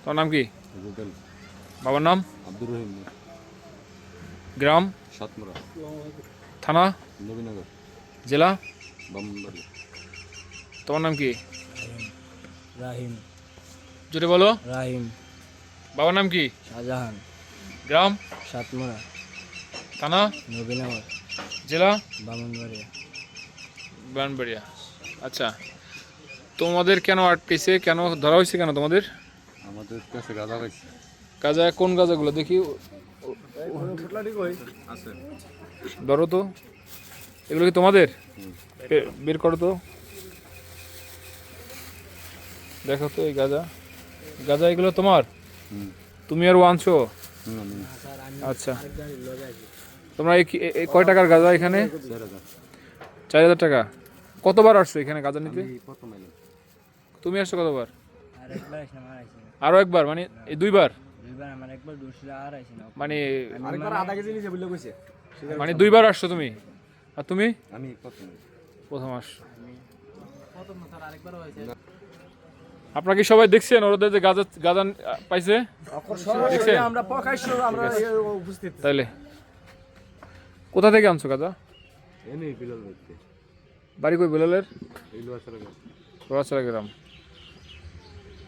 তোমার নাম কি? রুবেল। বাবার নাম? আব্দুর রহিম। গ্রাম? সাতমুরা। থানা? নবীনগর। জেলা? ব্রাহ্মণবাড়িয়া। তোমার নাম কি? রাহিম। জোরে বলো। রাহিম। বাবার নাম কি? শাহজাহান। গ্রাম? সাতমুরা। থানা? নবীনগর। জেলা? ব্রাহ্মণবাড়িয়া। ব্রাহ্মণবাড়িয়া। আচ্ছা, তোমাদের কেন আটকেছে, কেন ধরা হয়েছে, কেন তোমাদের? আমাদের কাছে গাঁজা পাইছে। গাঁজা? কোন গাঁজাগুলো দেখি, আছে। ধরো তো। এগুলো কি তোমাদের? বের করো তো, দেখো তো। এই গাঁজা, গাঁজা এগুলো তোমার? তুমি আর আনছো? আচ্ছা, তোমরা এই কয় টাকার গাঁজা এখানে? 4,000 টাকা। কতবার আসছো এখানে গাঁজা নিতে? তুমি আসছো কতবার? আরো একবার, মানে এই দুইবার? মানে মানে দুইবার আসছো তুমি? আর তুমি? আমি প্রথম আসছো। আপনারা কি সবাই দেখছেন ওদের যে গাঁজা গাঁজা পাইছে? দেখছেন? তাইলে কোথা থেকে আনছো গাঁজা? বাড়ি কই বেলালের? এই লোহাছড়া রোয়াছড়া গ্রাম।